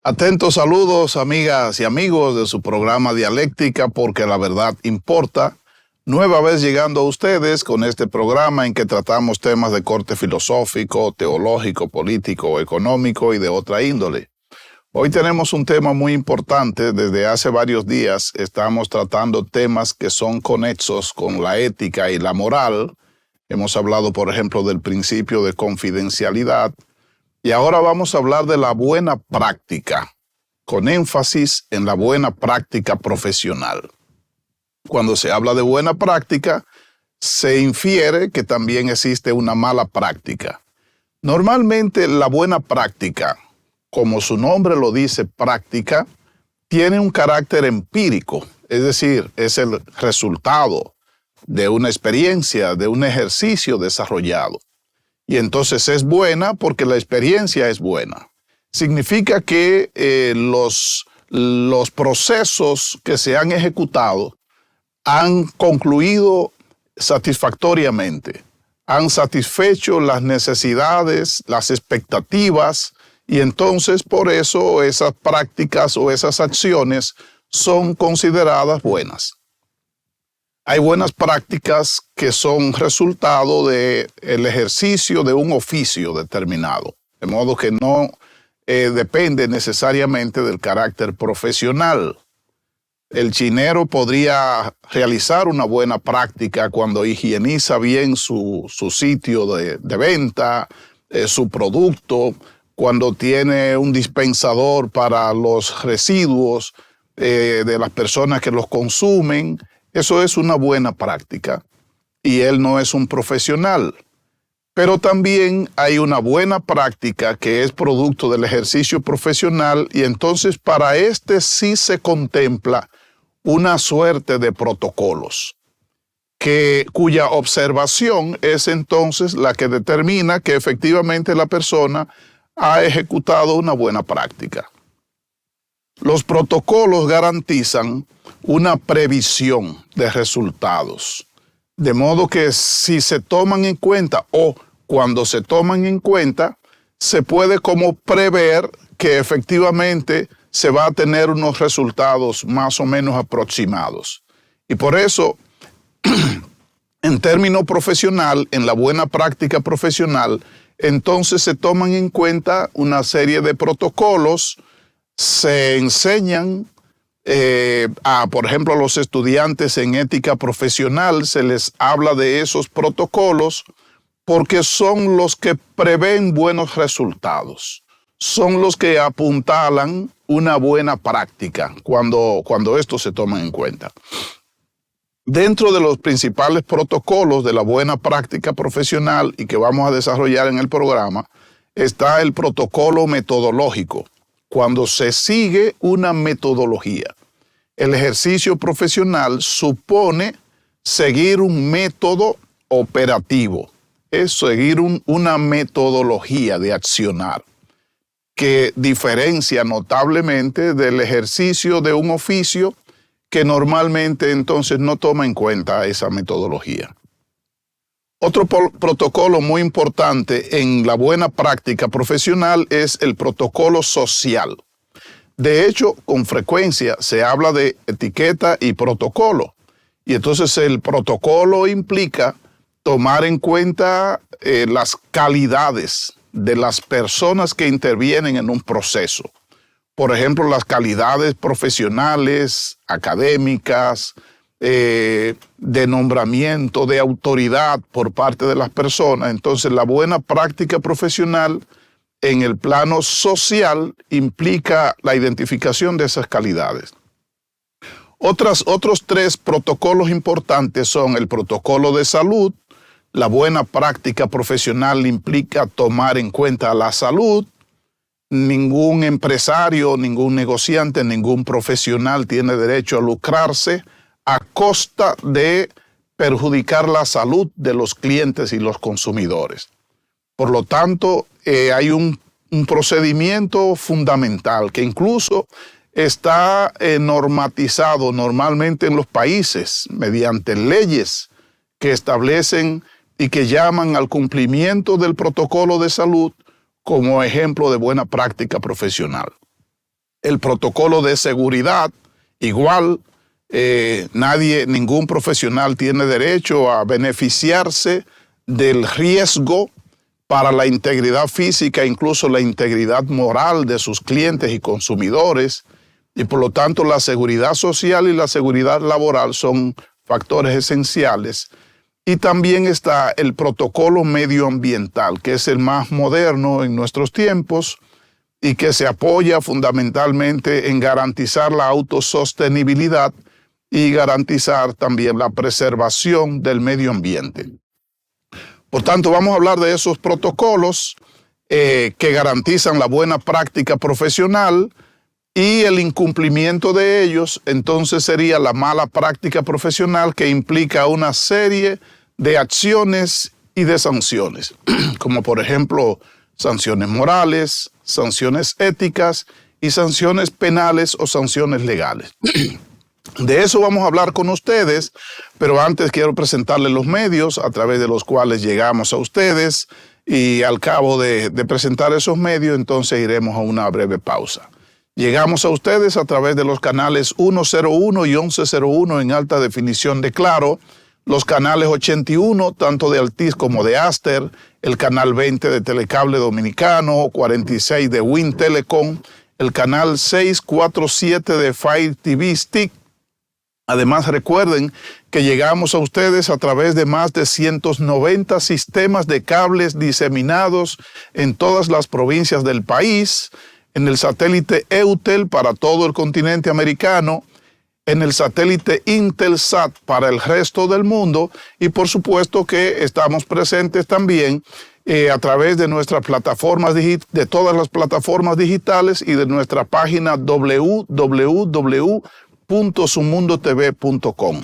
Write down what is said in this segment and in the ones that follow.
Atentos saludos, amigas y amigos de su programa Dialéctica, porque la verdad importa. Nueva vez llegando a ustedes con este programa en que tratamos temas de corte filosófico, teológico, político, económico y de otra índole. Hoy tenemos un tema muy importante. Desde hace varios días estamos tratando temas que son conexos con la ética y la moral. Hemos hablado, por ejemplo, del principio de confidencialidad. Y ahora vamos a hablar de la buena práctica, con énfasis en la buena práctica profesional. Cuando se habla de buena práctica, se infiere que también existe una mala práctica. Normalmente la buena práctica, como su nombre lo dice, práctica, tiene un carácter empírico, es decir, es el resultado de una experiencia, de un ejercicio desarrollado. Y entonces es buena porque la experiencia es buena. Significa que los procesos que se han ejecutado han concluido satisfactoriamente, han satisfecho las necesidades, las expectativas, y entonces por eso esas prácticas o esas acciones son consideradas buenas. Hay buenas prácticas que son resultado del ejercicio de un oficio determinado, de modo que no depende necesariamente del carácter profesional. El chinero podría realizar una buena práctica cuando higieniza bien su sitio de venta, su producto, cuando tiene un dispensador para los residuos de las personas que los consumen. Eso es una buena práctica y él no es un profesional. Pero también hay una buena práctica que es producto del ejercicio profesional y entonces para este sí se contempla una suerte de protocolos, cuya observación es entonces la que determina que efectivamente la persona ha ejecutado una buena práctica. Los protocolos garantizan una previsión de resultados, de modo que si se toman en cuenta o cuando se toman en cuenta, se puede como prever que efectivamente se va a tener unos resultados más o menos aproximados. Y por eso, en término profesional, en la buena práctica profesional, entonces se toman en cuenta una serie de protocolos, se enseñan por ejemplo, a los estudiantes en ética profesional, se les habla de esos protocolos porque son los que prevén buenos resultados, son los que apuntalan una buena práctica cuando esto se toma en cuenta. Dentro de los principales protocolos de la buena práctica profesional y que vamos a desarrollar en el programa, está el protocolo metodológico, cuando se sigue una metodología. El ejercicio profesional supone seguir un método operativo, es seguir una metodología de accionar, que diferencia notablemente del ejercicio de un oficio que normalmente entonces no toma en cuenta esa metodología. Otro protocolo muy importante en la buena práctica profesional es el protocolo social. De hecho, con frecuencia se habla de etiqueta y protocolo. Y entonces el protocolo implica tomar en cuenta las calidades de las personas que intervienen en un proceso. Por ejemplo, las calidades profesionales, académicas, de nombramiento, de autoridad por parte de las personas. Entonces, la buena práctica profesional en el plano social implica la identificación de esas calidades. Otros tres protocolos importantes son el protocolo de salud. La buena práctica profesional implica tomar en cuenta la salud. Ningún empresario, ningún negociante, ningún profesional tiene derecho a lucrarse a costa de perjudicar la salud de los clientes y los consumidores. Por lo tanto, hay un procedimiento fundamental que incluso está normatizado normalmente en los países mediante leyes que establecen y que llaman al cumplimiento del protocolo de salud como ejemplo de buena práctica profesional. El protocolo de seguridad, igual, ningún profesional tiene derecho a beneficiarse del riesgo para la integridad física, incluso la integridad moral de sus clientes y consumidores. Y por lo tanto, la seguridad social y la seguridad laboral son factores esenciales. Y también está el protocolo medioambiental, que es el más moderno en nuestros tiempos y que se apoya fundamentalmente en garantizar la autosostenibilidad y garantizar también la preservación del medio ambiente. Por tanto, vamos a hablar de esos protocolos que garantizan la buena práctica profesional, y el incumplimiento de ellos entonces sería la mala práctica profesional, que implica una serie de acciones y de sanciones, como por ejemplo sanciones morales, sanciones éticas y sanciones penales o sanciones legales. De eso vamos a hablar con ustedes, pero antes quiero presentarles los medios a través de los cuales llegamos a ustedes, y al cabo de presentar esos medios entonces iremos a una breve pausa. Llegamos a ustedes a través de los canales 101 y 1101 en alta definición de Claro, los canales 81 tanto de Altiz como de Aster, el canal 20 de Telecable Dominicano, 46 de Win Telecom, el canal 647 de Fire TV Stick. Además, recuerden que llegamos a ustedes a través de más de 190 sistemas de cables diseminados en todas las provincias del país, en el satélite Eutel para todo el continente americano, en el satélite Intelsat para el resto del mundo, y por supuesto que estamos presentes también a través de nuestras plataformas, de todas las plataformas digitales, y de nuestra página www.sumundotv.com.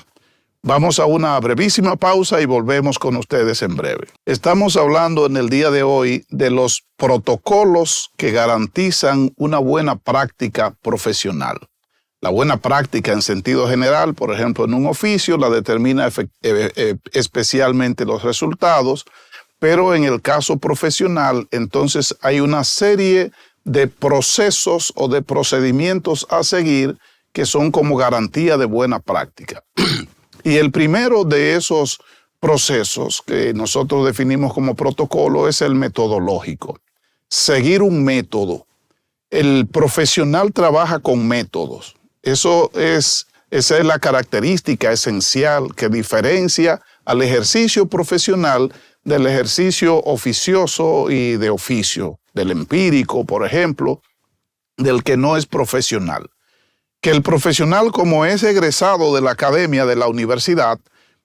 Vamos a una brevísima pausa y volvemos con ustedes en breve. Estamos hablando en el día de hoy de los protocolos que garantizan una buena práctica profesional. La buena práctica en sentido general, por ejemplo, en un oficio, la determina especialmente los resultados, pero en el caso profesional, entonces hay una serie de procesos o de procedimientos a seguir que son como garantía de buena práctica. Y el primero de esos procesos que nosotros definimos como protocolo es el metodológico. Seguir un método. El profesional trabaja con métodos. Esa es la característica esencial que diferencia al ejercicio profesional del ejercicio oficioso y de oficio, del empírico, por ejemplo, del que no es profesional. Que el profesional, como es egresado de la academia, de la universidad,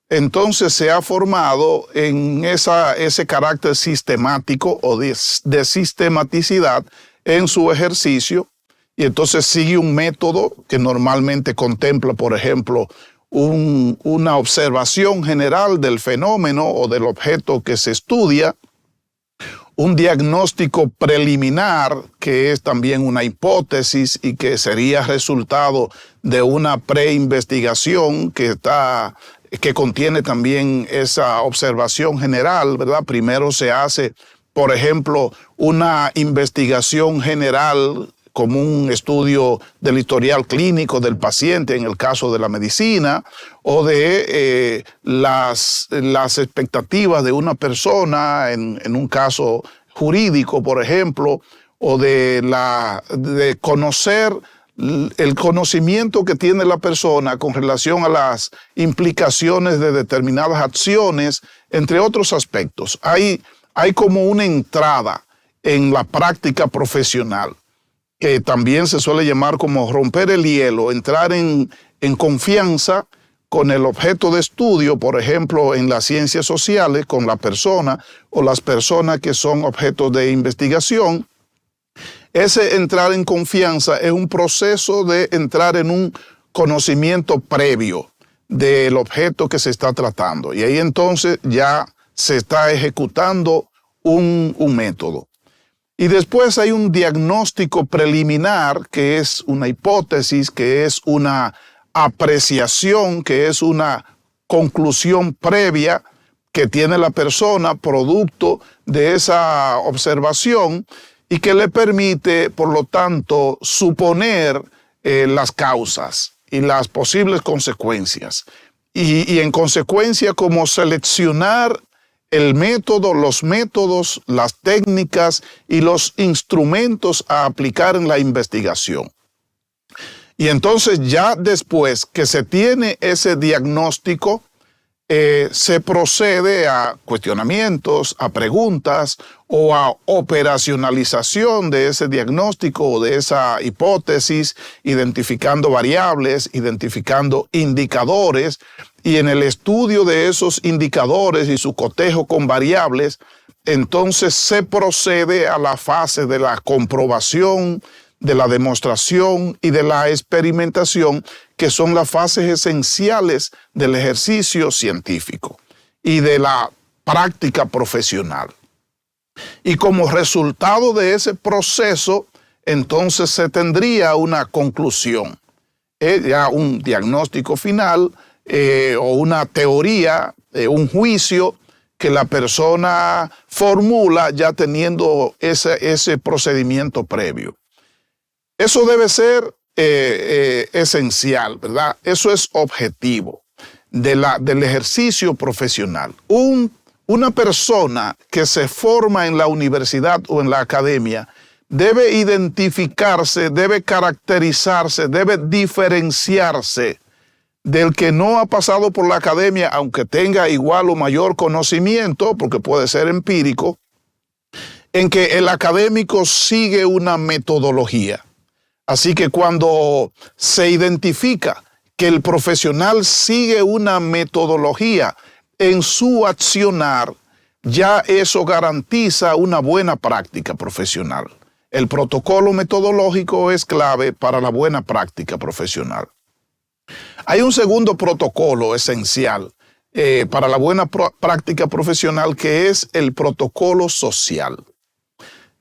entonces se ha formado en ese carácter sistemático o de sistematicidad en su ejercicio, y entonces sigue un método que normalmente contempla, por ejemplo, una observación general del fenómeno o del objeto que se estudia, un diagnóstico preliminar, que es también una hipótesis y que sería resultado de una preinvestigación que contiene también esa observación general, ¿verdad? Primero se hace, por ejemplo, una investigación general como un estudio del historial clínico del paciente en el caso de la medicina, o de las expectativas de una persona en un caso jurídico, por ejemplo, o de conocer el conocimiento que tiene la persona con relación a las implicaciones de determinadas acciones, entre otros aspectos. Hay como una entrada en la práctica profesional, que también se suele llamar como romper el hielo, entrar en confianza con el objeto de estudio, por ejemplo, en las ciencias sociales, con la persona o las personas que son objetos de investigación. Ese entrar en confianza es un proceso de entrar en un conocimiento previo del objeto que se está tratando. Y ahí entonces ya se está ejecutando un método. Y después hay un diagnóstico preliminar, que es una hipótesis, que es una apreciación, que es una conclusión previa que tiene la persona producto de esa observación. y que le permite, por lo tanto, suponer las causas y las posibles consecuencias. Y en consecuencia, como seleccionar el método, los métodos, las técnicas y los instrumentos a aplicar en la investigación. Y entonces ya después que se tiene ese diagnóstico, se procede a cuestionamientos, a preguntas o a operacionalización de ese diagnóstico o de esa hipótesis, identificando variables, identificando indicadores, y en el estudio de esos indicadores y su cotejo con variables, entonces se procede a la fase de la comprobación, de la demostración y de la experimentación, que son las fases esenciales del ejercicio científico y de la práctica profesional. Y como resultado de ese proceso, entonces se tendría una conclusión, ya un diagnóstico final o una teoría, un juicio que la persona formula ya teniendo ese procedimiento previo. Eso debe ser esencial, ¿verdad? Eso es objetivo del ejercicio profesional. Una persona que se forma en la universidad o en la academia debe identificarse, debe caracterizarse, debe diferenciarse del que no ha pasado por la academia, aunque tenga igual o mayor conocimiento, porque puede ser empírico, en que el académico sigue una metodología. Así que cuando se identifica que el profesional sigue una metodología en su accionar, ya eso garantiza una buena práctica profesional. El protocolo metodológico es clave para la buena práctica profesional. Hay un segundo protocolo esencial para la buena práctica profesional, que es el protocolo social.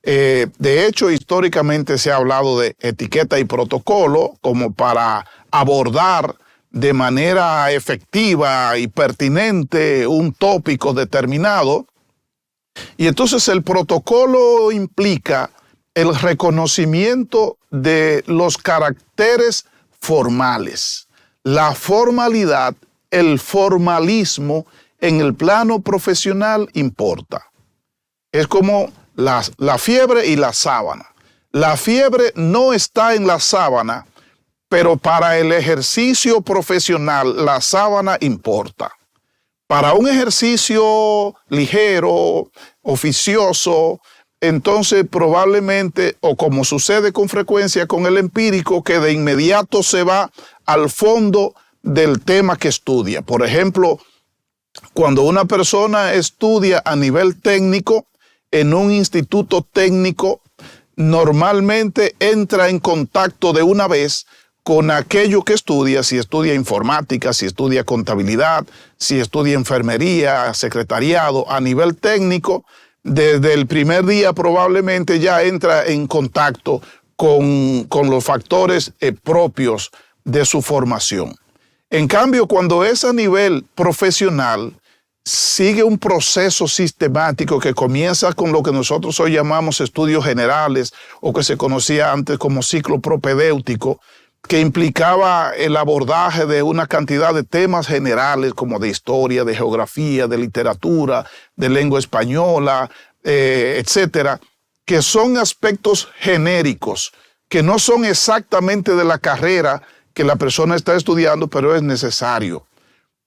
De hecho, históricamente se ha hablado de etiqueta y protocolo como para abordar de manera efectiva y pertinente un tópico determinado. Y entonces el protocolo implica el reconocimiento de los caracteres formales, la formalidad, el formalismo en el plano profesional importa. Es como la fiebre y la sábana. La fiebre no está en la sábana, pero para el ejercicio profesional la sábana importa. Para un ejercicio ligero, oficioso, entonces probablemente, o como sucede con frecuencia con el empírico, que de inmediato se va al fondo del tema que estudia. Por ejemplo, cuando una persona estudia a nivel técnico, en un instituto técnico, normalmente entra en contacto de una vez con aquello que estudia, si estudia informática, si estudia contabilidad, si estudia enfermería, secretariado, a nivel técnico, desde el primer día probablemente ya entra en contacto con los factores propios de su formación. En cambio, cuando es a nivel profesional, sigue un proceso sistemático que comienza con lo que nosotros hoy llamamos estudios generales, o que se conocía antes como ciclo propedéutico, que implicaba el abordaje de una cantidad de temas generales como de historia, de geografía, de literatura, de lengua española, etcétera, que son aspectos genéricos, que no son exactamente de la carrera que la persona está estudiando, pero es necesario.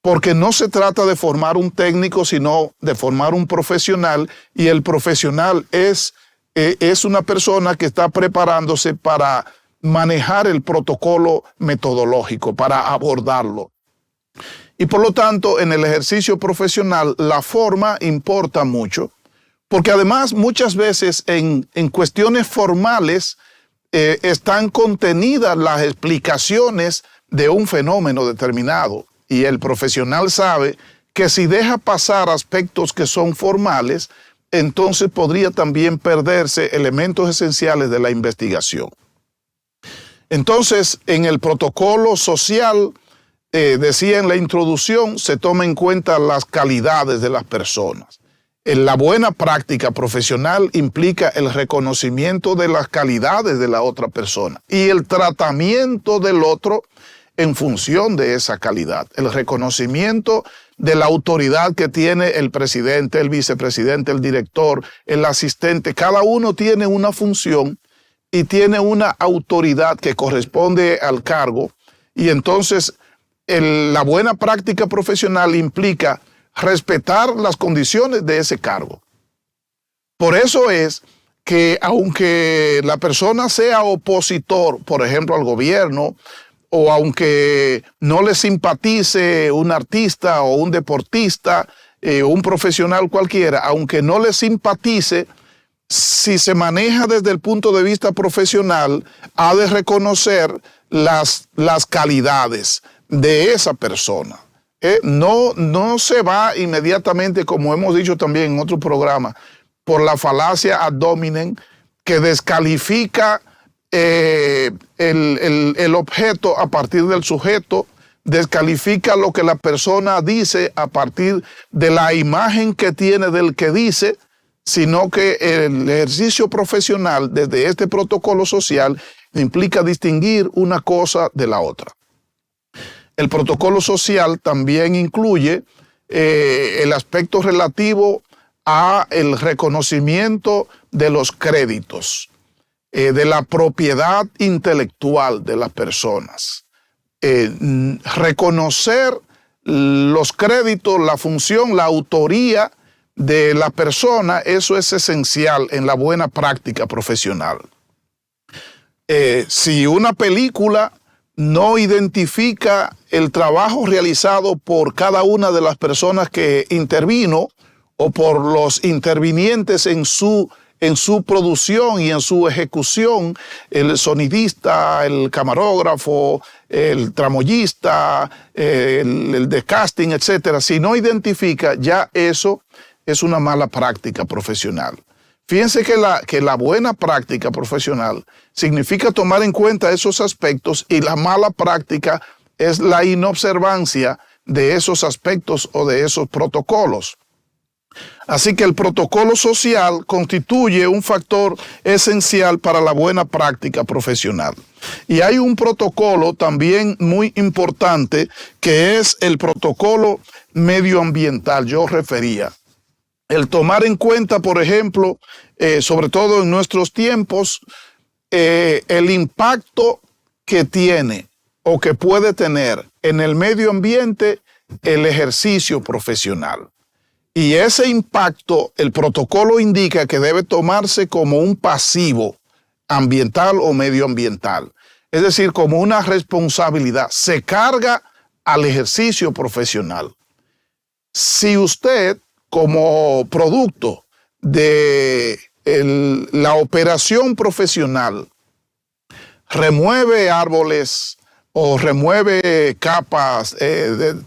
Porque no se trata de formar un técnico, sino de formar un profesional, y el profesional es una persona que está preparándose para manejar el protocolo metodológico, para abordarlo. Y por lo tanto, en el ejercicio profesional, la forma importa mucho, porque además muchas veces en cuestiones formales están contenidas las explicaciones de un fenómeno determinado. Y el profesional sabe que si deja pasar aspectos que son formales, entonces podría también perderse elementos esenciales de la investigación. Entonces, en el protocolo social, decía en la introducción, se toma en cuenta las calidades de las personas. La buena práctica profesional implica el reconocimiento de las calidades de la otra persona y el tratamiento del otro en función de esa calidad. El reconocimiento de la autoridad que tiene el presidente, el vicepresidente, el director, el asistente. Cada uno tiene una función y tiene una autoridad que corresponde al cargo. Y entonces la buena práctica profesional implica respetar las condiciones de ese cargo. Por eso es que aunque la persona sea opositor, por ejemplo, al gobierno, o aunque no le simpatice un artista o un deportista, un profesional cualquiera, aunque no le simpatice, si se maneja desde el punto de vista profesional, ha de reconocer las calidades de esa persona. No se va inmediatamente, como hemos dicho también en otro programa, por la falacia ad hominem que descalifica el objeto a partir del sujeto, descalifica lo que la persona dice a partir de la imagen que tiene del que dice, sino que el ejercicio profesional desde este protocolo social implica distinguir una cosa de la otra. El protocolo social también incluye el aspecto relativo a el reconocimiento de los créditos, de la propiedad intelectual de las personas. Reconocer los créditos, la función, la autoría de la persona, eso es esencial en la buena práctica profesional. Si una película no identifica el trabajo realizado por cada una de las personas que intervino o por los intervinientes en su producción y en su ejecución, el sonidista, el camarógrafo, el tramoyista, el de casting, etcétera. Si no identifica, ya eso es una mala práctica profesional. Fíjense que la buena práctica profesional significa tomar en cuenta esos aspectos y la mala práctica es la inobservancia de esos aspectos o de esos protocolos. Así que el protocolo social constituye un factor esencial para la buena práctica profesional. Y hay un protocolo también muy importante que es el protocolo medioambiental, yo refería. El tomar en cuenta, por ejemplo, sobre todo en nuestros tiempos, el impacto que tiene o que puede tener en el medio ambiente el ejercicio profesional. Y ese impacto, el protocolo indica que debe tomarse como un pasivo ambiental o medioambiental, es decir, como una responsabilidad. Se carga al ejercicio profesional. Si usted, como producto de la operación profesional, remueve árboles o remueve capas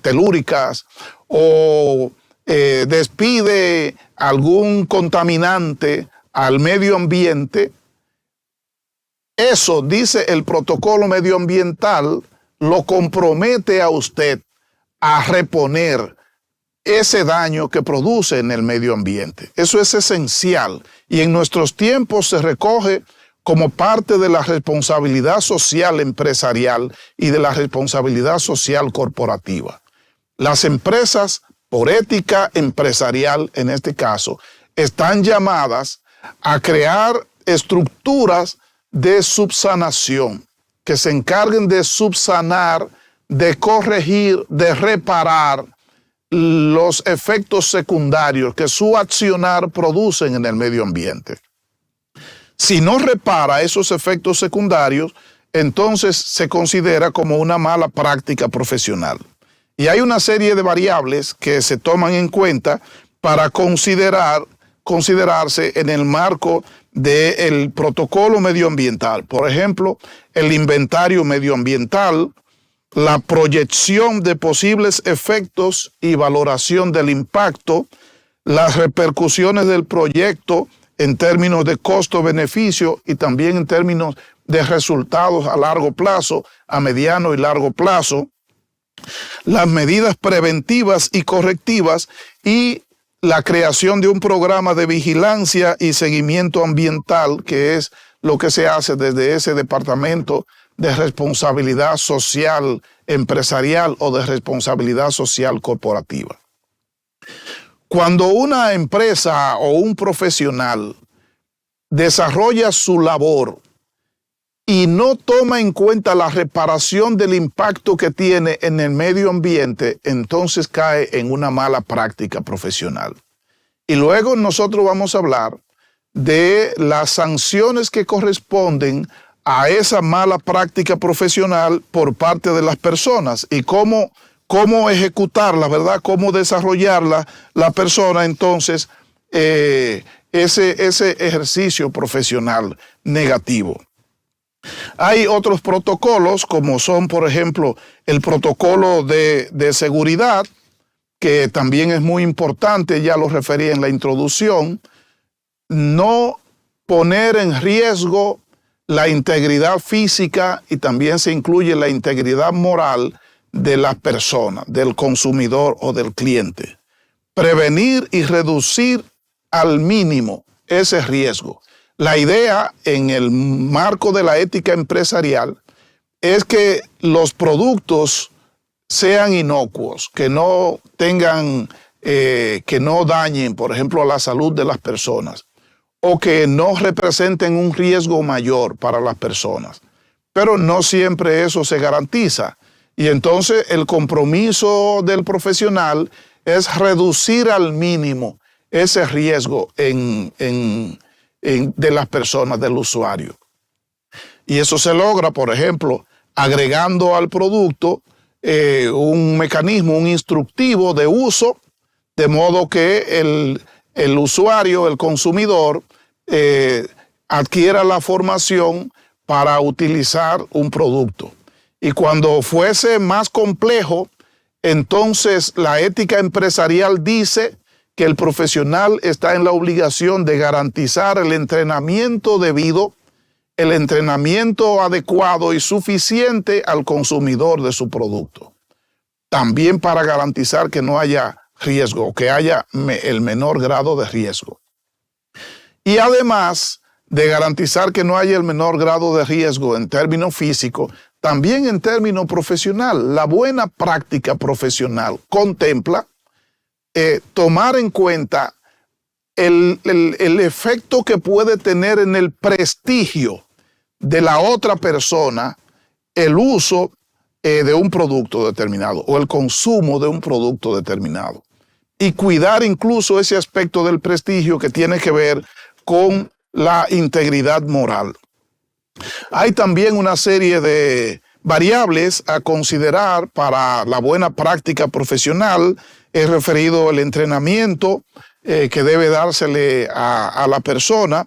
telúricas o despide algún contaminante al medio ambiente, eso, dice el protocolo medioambiental, lo compromete a usted a reponer ese daño que produce en el medio ambiente. Eso es esencial y en nuestros tiempos se recoge como parte de la responsabilidad social empresarial y de la responsabilidad social corporativa. Las empresas, por ética empresarial en este caso, están llamadas a crear estructuras de subsanación que se encarguen de subsanar, de corregir, de reparar los efectos secundarios que su accionar producen en el medio ambiente. Si no repara esos efectos secundarios, entonces se considera como una mala práctica profesional. Y hay una serie de variables que se toman en cuenta para considerarse en el marco del protocolo medioambiental. Por ejemplo, el inventario medioambiental, la proyección de posibles efectos y valoración del impacto, las repercusiones del proyecto en términos de costo-beneficio y también en términos de resultados a largo plazo, a mediano y largo plazo, las medidas preventivas y correctivas y la creación de un programa de vigilancia y seguimiento ambiental, que es lo que se hace desde ese departamento de responsabilidad social empresarial o de responsabilidad social corporativa. Cuando una empresa o un profesional desarrolla su labor y no toma en cuenta la reparación del impacto que tiene en el medio ambiente, entonces cae en una mala práctica profesional. Y luego nosotros vamos a hablar de las sanciones que corresponden a esa mala práctica profesional por parte de las personas y cómo ejecutarla, ¿verdad? Cómo desarrollarla la persona, entonces, ese ejercicio profesional negativo. Hay otros protocolos, como son, por ejemplo, el protocolo de seguridad, que también es muy importante, ya lo referí en la introducción. No poner en riesgo la integridad física y también se incluye la integridad moral de la persona, del consumidor o del cliente. Prevenir y reducir al mínimo ese riesgo. La idea en el marco de la ética empresarial es que los productos sean inocuos, que no tengan, que no dañen, por ejemplo, la salud de las personas o que no representen un riesgo mayor para las personas. Pero no siempre eso se garantiza. Y entonces el compromiso del profesional es reducir al mínimo ese riesgo de las personas, del usuario. Y eso se logra, por ejemplo, agregando al producto un mecanismo, un instructivo de uso, de modo que el usuario, el consumidor, adquiera la formación para utilizar un producto. Y cuando fuese más complejo, entonces la ética empresarial dice que el profesional está en la obligación de garantizar el entrenamiento debido, el entrenamiento adecuado y suficiente al consumidor de su producto. También para garantizar que no haya riesgo, que haya el menor grado de riesgo. Y además de garantizar que no haya el menor grado de riesgo en términos físicos, también en términos profesional. La buena práctica profesional contempla tomar en cuenta el efecto que puede tener en el prestigio de la otra persona el uso de un producto determinado o el consumo de un producto determinado. Y cuidar incluso ese aspecto del prestigio que tiene que ver con la integridad moral. Hay también una serie de variables a considerar para la buena práctica profesional. He referido el entrenamiento que debe dársele a la persona,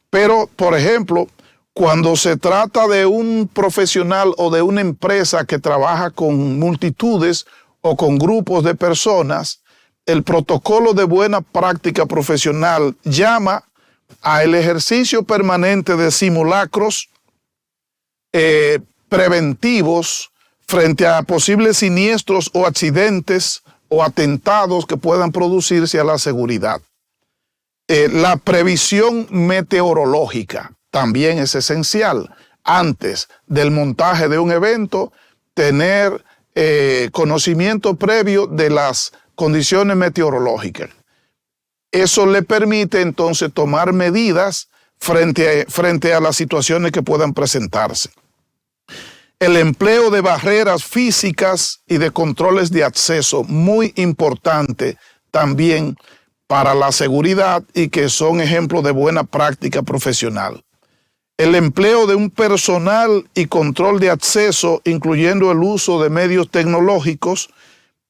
pero, por ejemplo, cuando se trata de un profesional o de una empresa que trabaja con multitudes o con grupos de personas, el protocolo de buena práctica profesional llama al ejercicio permanente de simulacros preventivos frente a posibles siniestros o accidentes o atentados que puedan producirse a la seguridad. La previsión meteorológica también es esencial. Antes del montaje de un evento, tener conocimiento previo de las condiciones meteorológicas. Eso le permite entonces tomar medidas frente a las situaciones que puedan presentarse. El empleo de barreras físicas y de controles de acceso, muy importante también para la seguridad y que son ejemplos de buena práctica profesional. El empleo de un personal y control de acceso, incluyendo el uso de medios tecnológicos,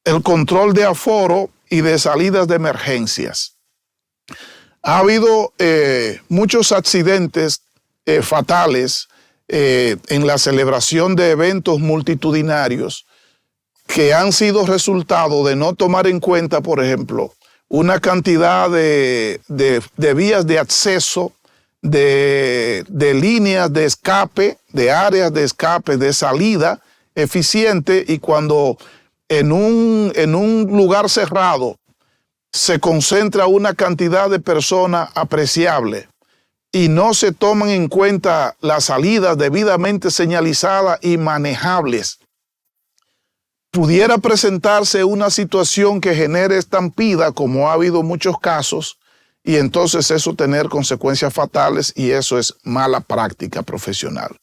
el control de aforo y de salidas de emergencias. Ha habido muchos accidentes fatales en la celebración de eventos multitudinarios que han sido resultado de no tomar en cuenta, por ejemplo, una cantidad de vías de acceso, de líneas de escape, de áreas de escape, de salida eficiente, y cuando en un lugar cerrado se concentra una cantidad de personas apreciable y no se toman en cuenta las salidas debidamente señalizadas y manejables, pudiera presentarse una situación que genere estampida, como ha habido muchos casos, y entonces eso tener consecuencias fatales, y eso es mala práctica profesional.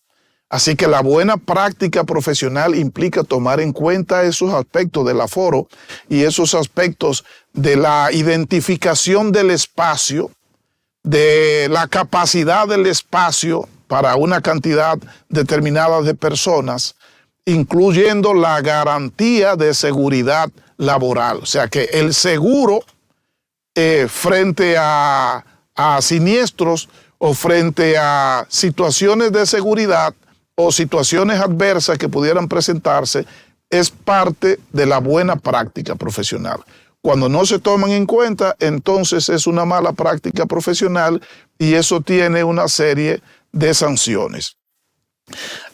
Así que la buena práctica profesional implica tomar en cuenta esos aspectos del aforo y esos aspectos de la identificación del espacio, de la capacidad del espacio para una cantidad determinada de personas, incluyendo la garantía de seguridad laboral. O sea que el seguro frente a siniestros o frente a situaciones de seguridad o situaciones adversas que pudieran presentarse es parte de la buena práctica profesional. Cuando no se toman en cuenta, entonces es una mala práctica profesional y eso tiene una serie de sanciones.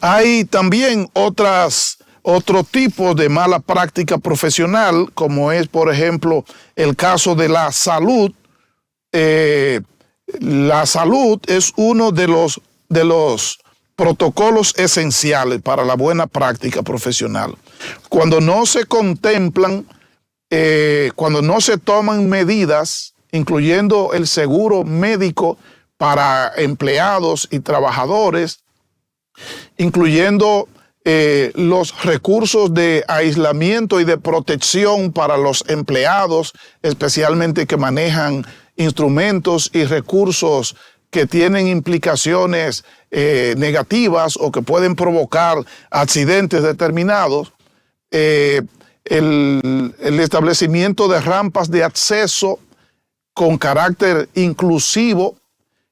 Hay también otro tipo de mala práctica profesional, como es, por ejemplo, el caso de la salud. La salud es uno de los protocolos esenciales para la buena práctica profesional. Cuando no se contemplan, cuando no se toman medidas, incluyendo el seguro médico para empleados y trabajadores, incluyendo los recursos de aislamiento y de protección para los empleados, especialmente que manejan instrumentos y recursos que tienen implicaciones negativas o que pueden provocar accidentes determinados, el establecimiento de rampas de acceso con carácter inclusivo,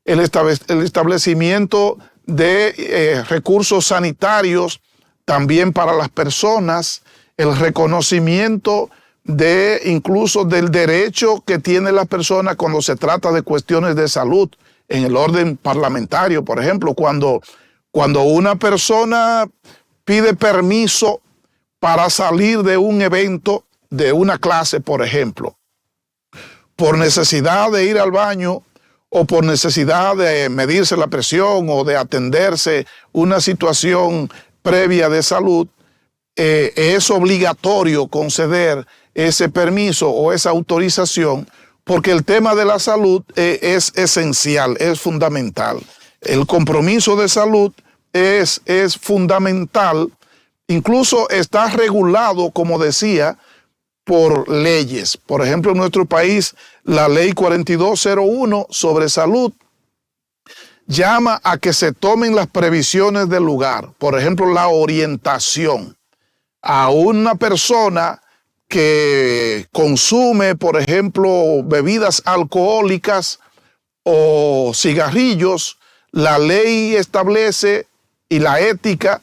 el establecimiento de recursos sanitarios también para las personas, el reconocimiento de incluso del derecho que tiene la persona cuando se trata de cuestiones de salud en el orden parlamentario. Por ejemplo, cuando una persona pide permiso para salir de un evento, de una clase, por ejemplo, por necesidad de ir al baño o por necesidad de medirse la presión o de atenderse una situación previa de salud, es obligatorio conceder ese permiso o esa autorización, porque el tema de la salud es esencial, es fundamental. El compromiso de salud es fundamental, incluso está regulado, como decía, por leyes. Por ejemplo, en nuestro país, la ley 4201 sobre salud llama a que se tomen las previsiones del lugar. Por ejemplo, la orientación a una persona que consume, por ejemplo, bebidas alcohólicas o cigarrillos. La ley establece, y la ética,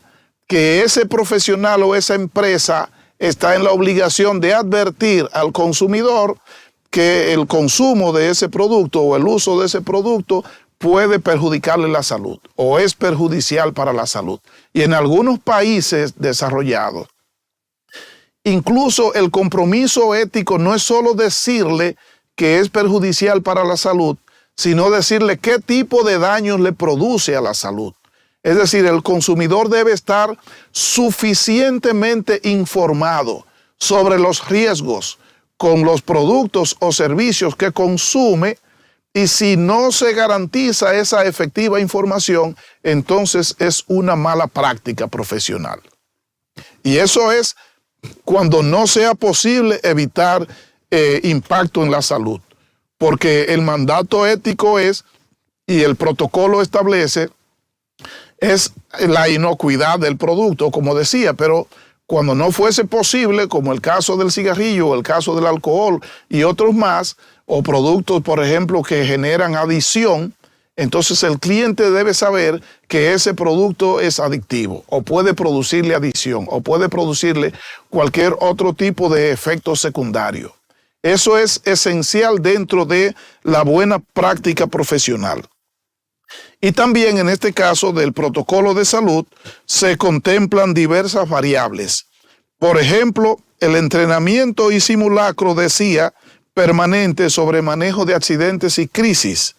que ese profesional o esa empresa está en la obligación de advertir al consumidor que el consumo de ese producto o el uso de ese producto puede perjudicarle la salud o es perjudicial para la salud. Y en algunos países desarrollados, incluso el compromiso ético no es solo decirle que es perjudicial para la salud, sino decirle qué tipo de daños le produce a la salud. Es decir, el consumidor debe estar suficientemente informado sobre los riesgos con los productos o servicios que consume, y si no se garantiza esa efectiva información, entonces es una mala práctica profesional. Y eso es cuando no sea posible evitar impacto en la salud, porque el mandato ético es, y el protocolo establece, es la inocuidad del producto, como decía, pero cuando no fuese posible, como el caso del cigarrillo, el caso del alcohol y otros más, o productos, por ejemplo, que generan adicción, entonces el cliente debe saber que ese producto es adictivo o puede producirle adicción o puede producirle cualquier otro tipo de efecto secundario. Eso es esencial dentro de la buena práctica profesional. Y también en este caso del protocolo de salud se contemplan diversas variables. Por ejemplo, el entrenamiento y simulacro decía permanente sobre manejo de accidentes y crisis.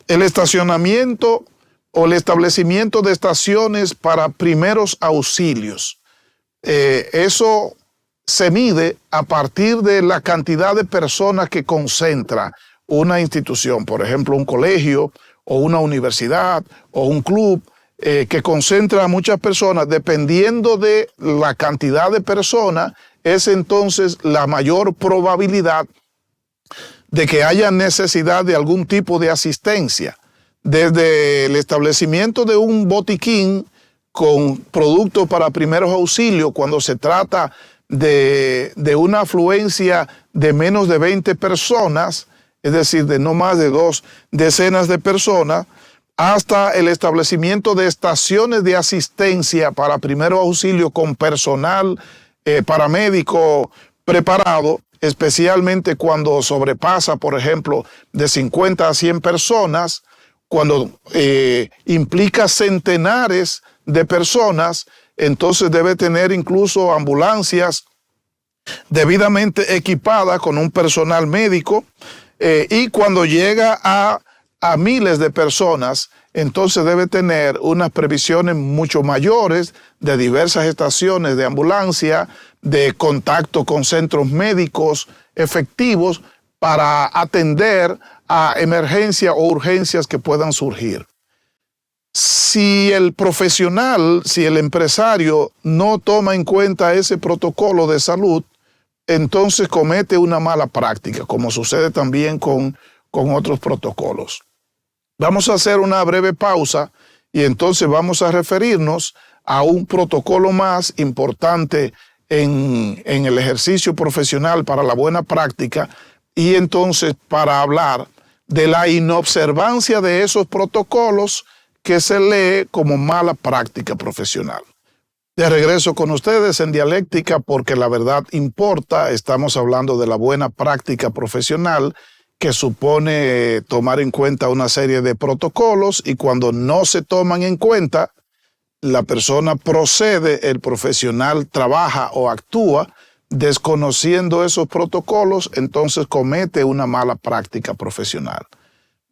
El estacionamiento o el establecimiento de estaciones para primeros auxilios. Eso se mide a partir de la cantidad de personas que concentra una institución, por ejemplo, un colegio o una universidad o un club que concentra a muchas personas. Dependiendo de la cantidad de personas, es entonces la mayor probabilidad de que haya necesidad de algún tipo de asistencia. Desde el establecimiento de un botiquín con productos para primeros auxilios, cuando se trata de una afluencia de menos de 20 personas, es decir, de no más de 2 decenas de personas, hasta el establecimiento de estaciones de asistencia para primeros auxilios con personal paramédico preparado, especialmente cuando sobrepasa, por ejemplo, de 50 a 100 personas, cuando implica centenares de personas, entonces debe tener incluso ambulancias debidamente equipadas con un personal médico, y cuando llega a miles de personas, entonces debe tener unas previsiones mucho mayores de diversas estaciones de ambulancia, de contacto con centros médicos efectivos para atender a emergencias o urgencias que puedan surgir. Si el profesional, si el empresario no toma en cuenta ese protocolo de salud, entonces comete una mala práctica, como sucede también con otros protocolos. Vamos a hacer una breve pausa y entonces vamos a referirnos a un protocolo más importante en el ejercicio profesional para la buena práctica, y entonces para hablar de la inobservancia de esos protocolos que se lee como mala práctica profesional. De regreso con ustedes en Dialéctica, porque la verdad importa. Estamos hablando de la buena práctica profesional, que supone tomar en cuenta una serie de protocolos, y cuando no se toman en cuenta, la persona procede, el profesional trabaja o actúa desconociendo esos protocolos, entonces comete una mala práctica profesional.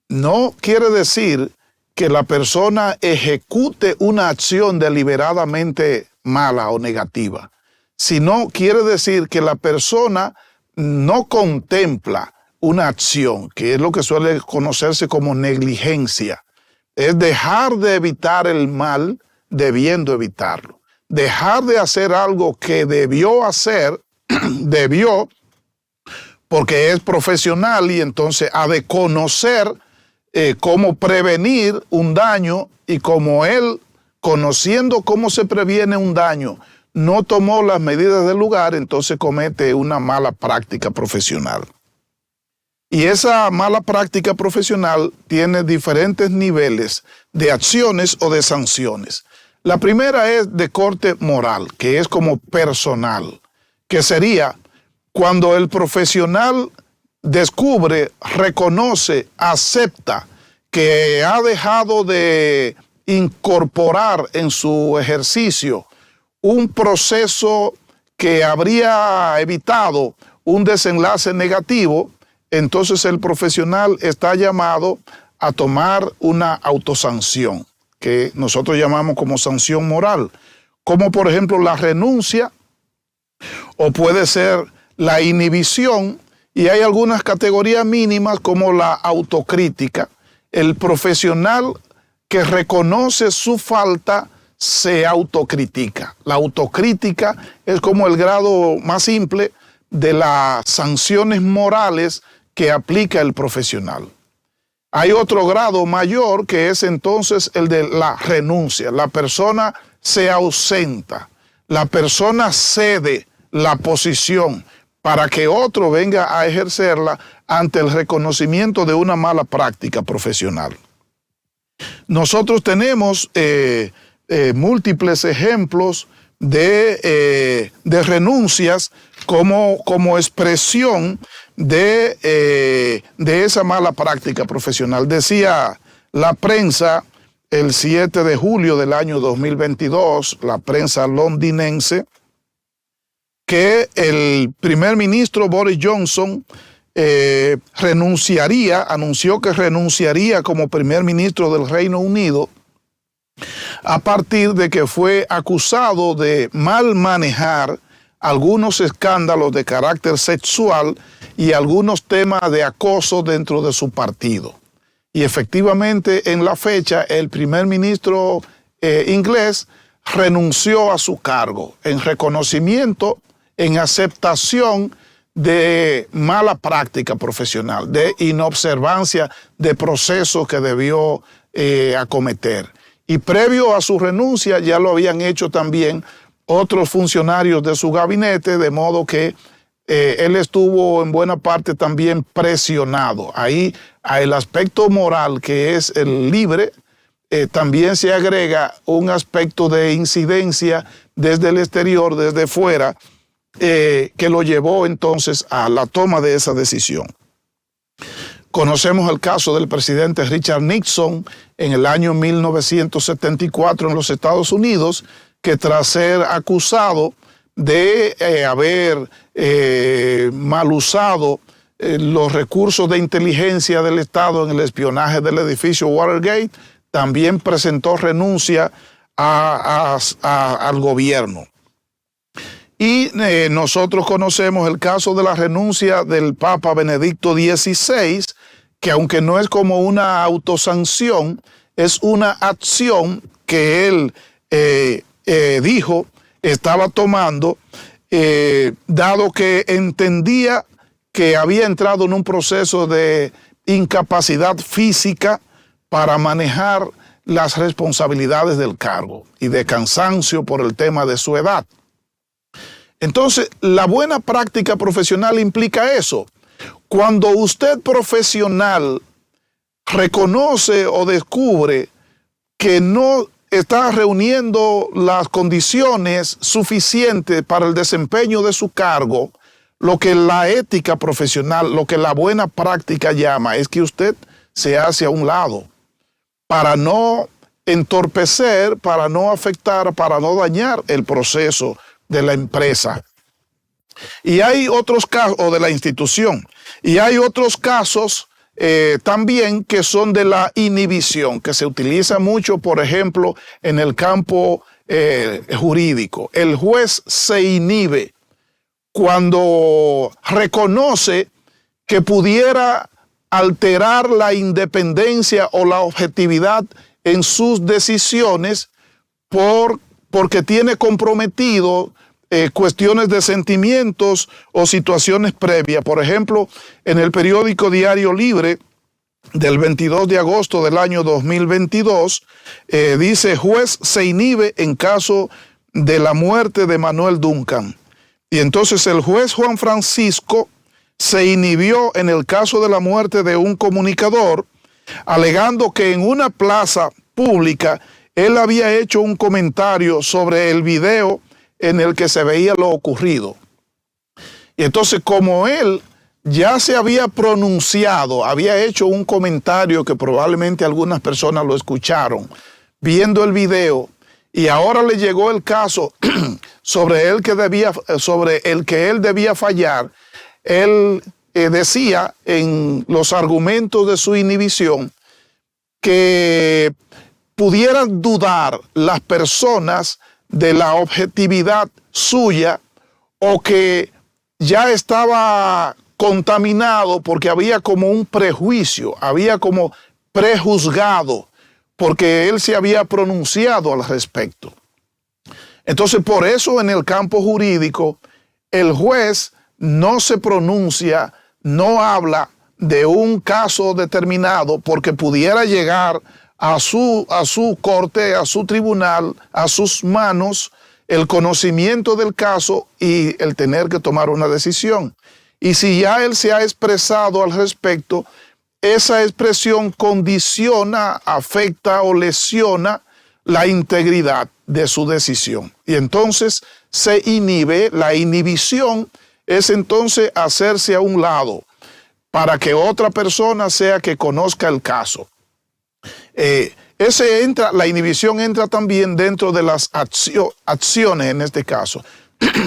No quiere decir que la persona ejecute una acción deliberadamente mala o negativa, sino quiere decir que la persona no contempla una acción, que es lo que suele conocerse como negligencia. Es dejar de evitar el mal debiendo evitarlo. Dejar de hacer algo que debió hacer, debió, porque es profesional, y entonces ha de conocer cómo prevenir un daño, y como él, conociendo cómo se previene un daño, no tomó las medidas del lugar, entonces comete una mala práctica profesional. Y esa mala práctica profesional tiene diferentes niveles de acciones o de sanciones. La primera es de corte moral, que es como personal, que sería cuando el profesional descubre, reconoce, acepta que ha dejado de incorporar en su ejercicio un proceso que habría evitado un desenlace negativo, entonces el profesional está llamado a tomar una autosanción, que nosotros llamamos como sanción moral, como por ejemplo la renuncia, o puede ser la inhibición, y hay algunas categorías mínimas como la autocrítica. El profesional que reconoce su falta se autocritica. La autocrítica es como el grado más simple de las sanciones morales que aplica el profesional. Hay otro grado mayor, que es entonces el de la renuncia. La persona se ausenta, la persona cede la posición para que otro venga a ejercerla ante el reconocimiento de una mala práctica profesional. Nosotros tenemos múltiples ejemplos de renuncias como expresión de esa mala práctica profesional. Decía la prensa el 7 de julio del año 2022, la prensa londinense, que el primer ministro Boris Johnson anunció que renunciaría como primer ministro del Reino Unido a partir de que fue acusado de mal manejar algunos escándalos de carácter sexual y algunos temas de acoso dentro de su partido. Y efectivamente, en la fecha, el primer ministro inglés renunció a su cargo en reconocimiento, en aceptación de mala práctica profesional, de inobservancia de procesos que debió acometer. Y previo a su renuncia ya lo habían hecho también otros funcionarios de su gabinete, de modo que él estuvo en buena parte también presionado. Ahí al aspecto moral, que es el libre, también se agrega un aspecto de incidencia desde el exterior, desde fuera, que lo llevó entonces a la toma de esa decisión. Conocemos el caso del presidente Richard Nixon en el año 1974 en los Estados Unidos, que tras ser acusado de haber mal usado los recursos de inteligencia del Estado en el espionaje del edificio Watergate, también presentó renuncia al gobierno. Y nosotros conocemos el caso de la renuncia del Papa Benedicto XVI, que aunque no es como una autosanción, es una acción que él dijo estaba tomando, dado que entendía que había entrado en un proceso de incapacidad física para manejar las responsabilidades del cargo y de cansancio por el tema de su edad. Entonces, la buena práctica profesional implica eso. Cuando usted profesional reconoce o descubre que no está reuniendo las condiciones suficientes para el desempeño de su cargo, lo que la ética profesional, lo que la buena práctica llama, es que usted se hace a un lado para no entorpecer, para no afectar, para no dañar el proceso de la empresa. Y hay otros casos, o de la institución, y hay otros casos también que son de la inhibición, que se utiliza mucho, por ejemplo, en el campo jurídico. El juez se inhibe cuando reconoce que pudiera alterar la independencia o la objetividad en sus decisiones porque tiene comprometido cuestiones de sentimientos o situaciones previas. Por ejemplo, en el periódico Diario Libre del 22 de agosto del año 2022, dice: juez se inhibe en caso de la muerte de Manuel Duncan. Y entonces el juez Juan Francisco se inhibió en el caso de la muerte de un comunicador, alegando que en una plaza pública él había hecho un comentario sobre el video en el que se veía lo ocurrido. Y entonces, como él ya se había pronunciado, había hecho un comentario que probablemente algunas personas lo escucharon viendo el video, y ahora le llegó el caso sobre el que él debía fallar, él decía en los argumentos de su inhibición que pudieran dudar las personas de la objetividad suya, o que ya estaba contaminado porque había como un prejuicio, había como prejuzgado, porque él se había pronunciado al respecto. Entonces, por eso en el campo jurídico, el juez no se pronuncia, no habla de un caso determinado, porque pudiera llegar a su corte, a su tribunal, a sus manos, el conocimiento del caso y el tener que tomar una decisión. Y si ya él se ha expresado al respecto, esa expresión condiciona, afecta o lesiona la integridad de su decisión. Y entonces se inhibe. La inhibición es entonces hacerse a un lado para que otra persona sea que conozca el caso. La inhibición entra también dentro de las acciones en este caso.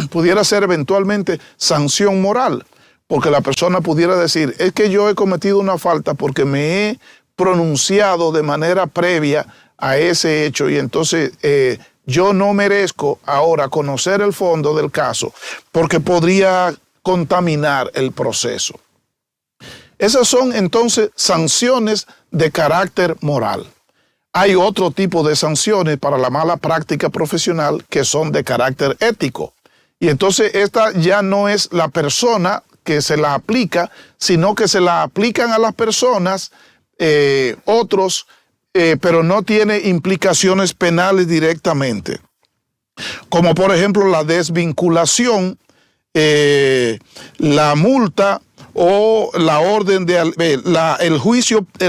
Pudiera ser eventualmente sanción moral, porque la persona pudiera decir, es que yo he cometido una falta porque me he pronunciado de manera previa a ese hecho y entonces yo no merezco ahora conocer el fondo del caso porque podría contaminar el proceso. Esas son entonces sanciones de carácter moral. Hay otro tipo de sanciones para la mala práctica profesional que son de carácter ético. Y entonces esta ya no es la persona que se la aplica, sino que se la aplican a las personas, otros, pero no tiene implicaciones penales directamente. Como por ejemplo la desvinculación, la multa o la orden de el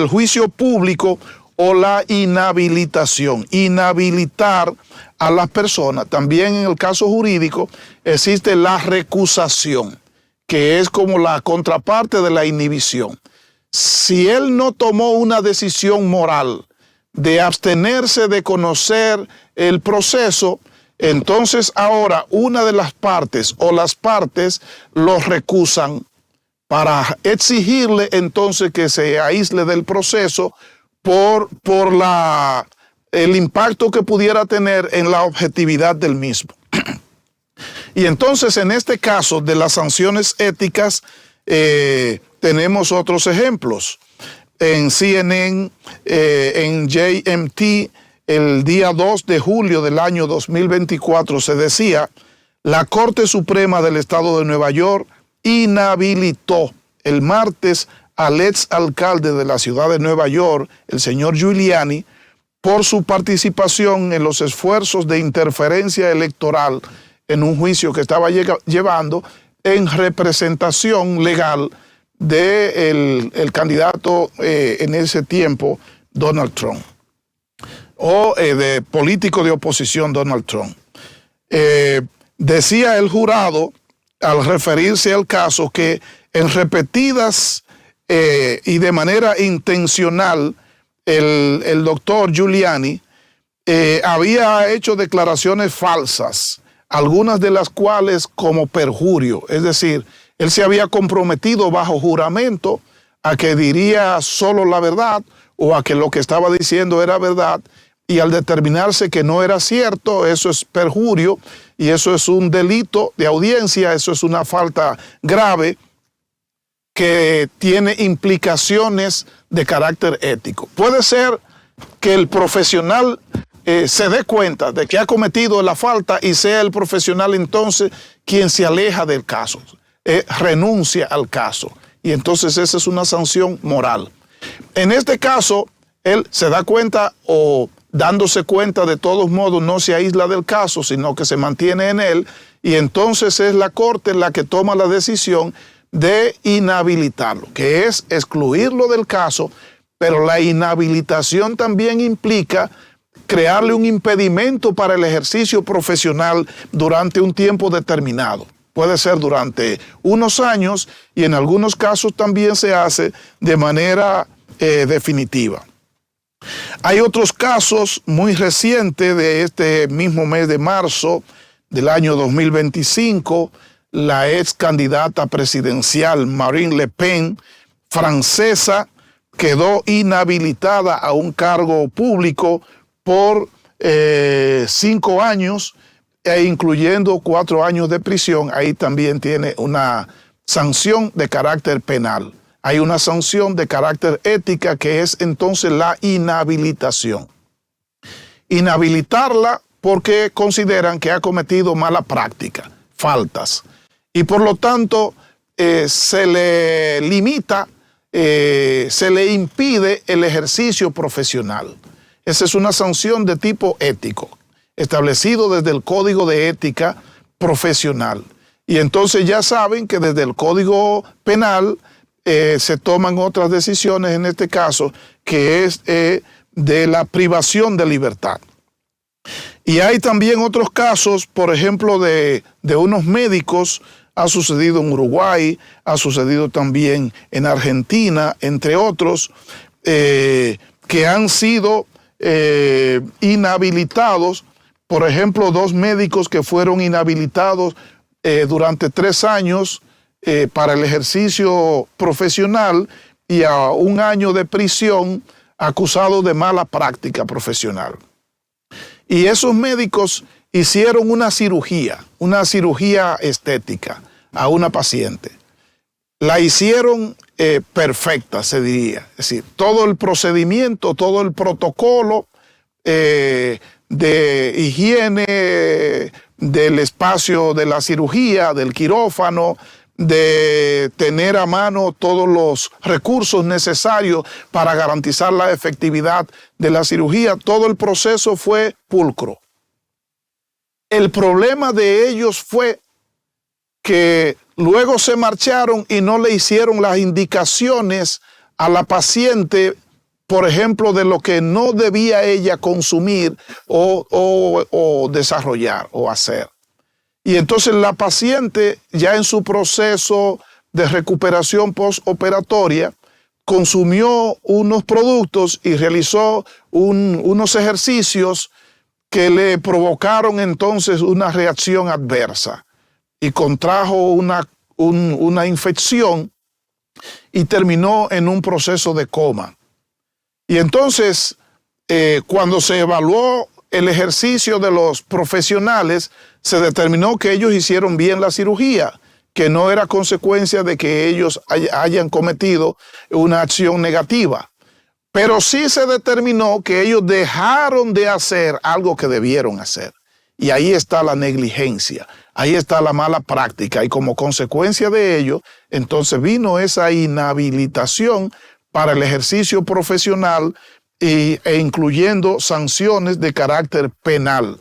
juicio público o la inhabilitación. Inhabilitar a las personas. También en el caso jurídico existe la recusación, que es como la contraparte de la inhibición. Si él no tomó una decisión moral de abstenerse de conocer el proceso, entonces ahora una de las partes o las partes lo recusan para exigirle entonces que se aísle del proceso por el impacto que pudiera tener en la objetividad del mismo. Y entonces en este caso de las sanciones éticas tenemos otros ejemplos. En CNN, en JMT, el día 2 de julio del año 2024 se decía, la Corte Suprema del Estado de Nueva York inhabilitó el martes al ex alcalde de la ciudad de Nueva York, el señor Giuliani, por su participación en los esfuerzos de interferencia electoral en un juicio que estaba llevando en representación legal del candidato en ese tiempo, Donald Trump, o de político de oposición Donald Trump. Decía el jurado, al referirse al caso, que en repetidas y de manera intencional, el doctor Giuliani había hecho declaraciones falsas, algunas de las cuales como perjurio, es decir, él se había comprometido bajo juramento a que diría solo la verdad o a que lo que estaba diciendo era verdad, y al determinarse que no era cierto, eso es perjurio y eso es un delito de audiencia, eso es una falta grave que tiene implicaciones de carácter ético. Puede ser que el profesional se dé cuenta de que ha cometido la falta y sea el profesional entonces quien se aleja del caso, renuncia al caso, y entonces esa es una sanción moral. En este caso, él se da cuenta o dándose cuenta de todos modos no se aísla del caso, sino que se mantiene en él, y entonces es la Corte la que toma la decisión de inhabilitarlo, que es excluirlo del caso, pero la inhabilitación también implica crearle un impedimento para el ejercicio profesional durante un tiempo determinado. Puede ser durante unos años y en algunos casos también se hace de manera definitiva. Hay otros casos muy recientes de este mismo mes de marzo del año 2025, la ex candidata presidencial Marine Le Pen, francesa, quedó inhabilitada a un cargo público por 5 años, incluyendo 4 años de prisión. Ahí también tiene una sanción de carácter penal. Hay una sanción de carácter ética que es entonces la inhabilitación. Inhabilitarla porque consideran que ha cometido mala práctica, faltas. Y por lo tanto se le limita, se le impide el ejercicio profesional. Esa es una sanción de tipo ético, establecido desde el Código de Ética Profesional. Y entonces ya saben que desde el Código Penal se toman otras decisiones, en este caso, que es de la privación de libertad. Y hay también otros casos, por ejemplo, de unos médicos, ha sucedido en Uruguay, ha sucedido también en Argentina, entre otros, que han sido inhabilitados. Por ejemplo, 2 médicos que fueron inhabilitados durante 3 años para el ejercicio profesional y a 1 año de prisión acusado de mala práctica profesional. Y esos médicos hicieron una cirugía estética a una paciente. La hicieron perfecta, se diría. Es decir, todo el procedimiento, todo el protocolo de higiene del espacio de la cirugía, del quirófano, de tener a mano todos los recursos necesarios para garantizar la efectividad de la cirugía. Todo el proceso fue pulcro. El problema de ellos fue que luego se marcharon y no le hicieron las indicaciones a la paciente, por ejemplo, de lo que no debía ella consumir o desarrollar o hacer. Y entonces la paciente, ya en su proceso de recuperación postoperatoria, consumió unos productos y realizó unos ejercicios que le provocaron entonces una reacción adversa y contrajo una infección y terminó en un proceso de coma. Y entonces, cuando se evaluó el ejercicio de los profesionales, se determinó que ellos hicieron bien la cirugía, que no era consecuencia de que ellos hayan cometido una acción negativa. Pero sí se determinó que ellos dejaron de hacer algo que debieron hacer. Y ahí está la negligencia, ahí está la mala práctica. Y como consecuencia de ello, entonces vino esa inhabilitación para el ejercicio profesional e incluyendo sanciones de carácter penal.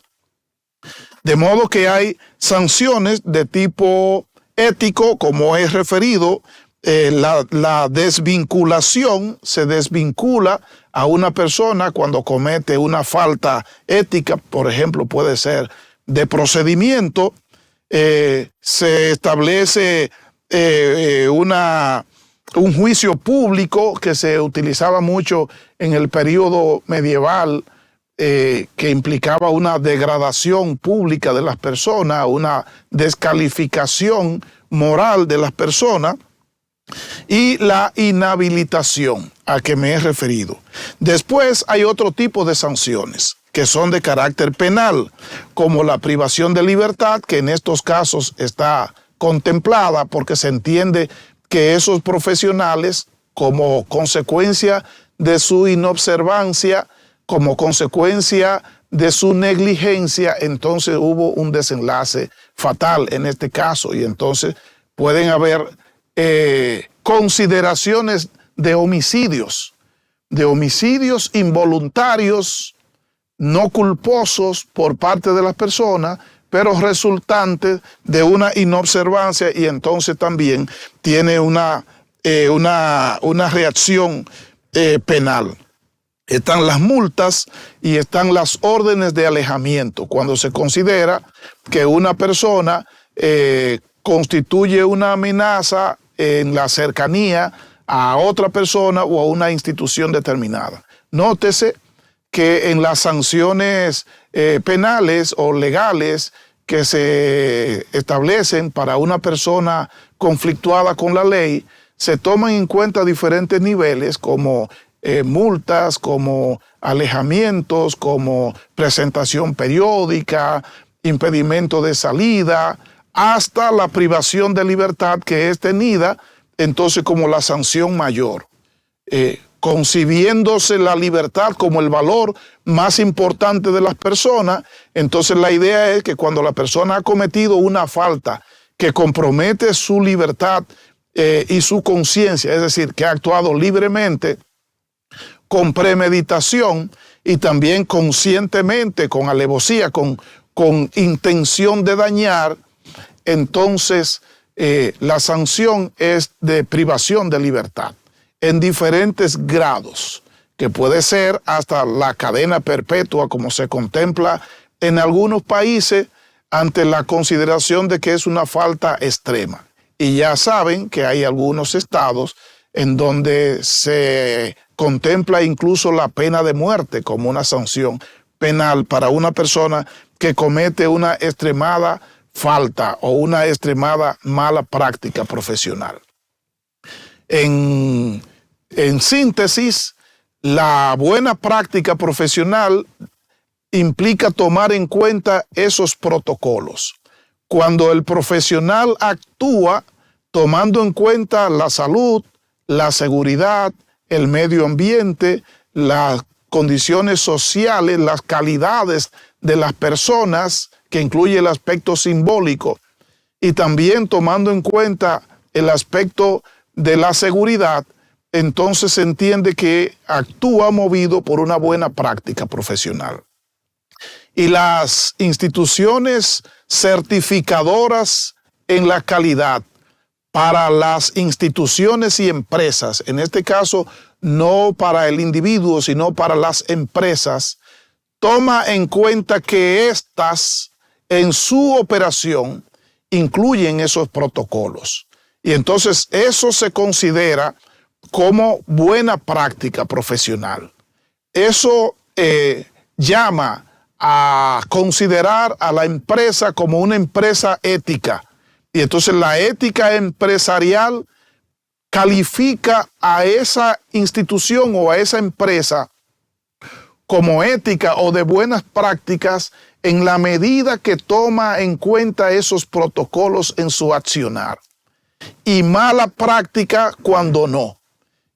De modo que hay sanciones de tipo ético, como he referido. La desvinculación, se desvincula a una persona cuando comete una falta ética, por ejemplo, puede ser de procedimiento. Se establece un juicio público que se utilizaba mucho en el periodo medieval, que implicaba una degradación pública de las personas, una descalificación moral de las personas. Y la inhabilitación a que me he referido. Después hay otro tipo de sanciones que son de carácter penal, como la privación de libertad, que en estos casos está contemplada porque se entiende que esos profesionales, como consecuencia de su inobservancia, como consecuencia de su negligencia, entonces hubo un desenlace fatal en este caso, y entonces pueden haber consideraciones de homicidios involuntarios, no culposos por parte de las personas, pero resultantes de una inobservancia, y entonces también tiene una reacción penal. Están las multas y están las órdenes de alejamiento, cuando se considera que una persona constituye una amenaza en la cercanía a otra persona o a una institución determinada. Nótese que en las sanciones penales o legales que se establecen para una persona conflictuada con la ley, se toman en cuenta diferentes niveles como multas, como alejamientos, como presentación periódica, impedimento de salida, hasta la privación de libertad, que es tenida entonces como la sanción mayor, concibiéndose la libertad como el valor más importante de las personas. Entonces la idea es que cuando la persona ha cometido una falta que compromete su libertad y su conciencia, es decir, que ha actuado libremente, con premeditación y también conscientemente, con alevosía, con intención de dañar, entonces la sanción es de privación de libertad en diferentes grados, que puede ser hasta la cadena perpetua, como se contempla en algunos países, ante la consideración de que es una falta extrema. Y ya saben que hay algunos estados en donde se contempla incluso la pena de muerte como una sanción penal para una persona que comete una extremada falta o una extremada mala práctica profesional. En síntesis, la buena práctica profesional implica tomar en cuenta esos protocolos. Cuando el profesional actúa tomando en cuenta la salud, la seguridad, el medio ambiente, las condiciones sociales, las calidades de las personas, que incluye el aspecto simbólico, y también tomando en cuenta el aspecto de la seguridad, entonces se entiende que actúa movido por una buena práctica profesional. Y las instituciones certificadoras en la calidad para las instituciones y empresas, en este caso no para el individuo, sino para las empresas, toma en cuenta que éstas en su operación incluyen esos protocolos. Y entonces eso se considera como buena práctica profesional. Eso llama a considerar a la empresa como una empresa ética. Y entonces la ética empresarial califica a esa institución o a esa empresa como ética o de buenas prácticas en la medida que toma en cuenta esos protocolos en su accionar. Y mala práctica cuando no.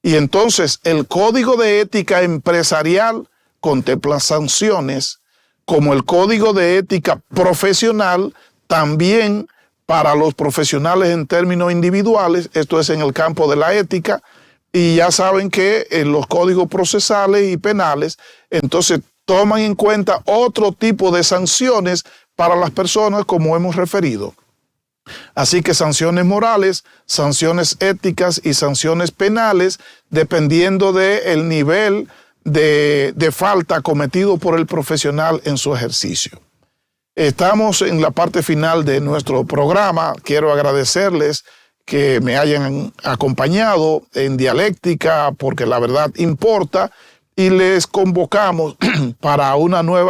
Y entonces el Código de Ética Empresarial contempla sanciones, como el Código de Ética Profesional también para los profesionales en términos individuales, esto es en el campo de la ética, y ya saben que en los códigos procesales y penales, entonces toman en cuenta otro tipo de sanciones para las personas como hemos referido. Así que sanciones morales, sanciones éticas y sanciones penales, dependiendo del nivel de falta cometido por el profesional en su ejercicio. Estamos en la parte final de nuestro programa. Quiero agradecerles que me hayan acompañado en Dialéctica, porque la verdad importa, y les convocamos para una nueva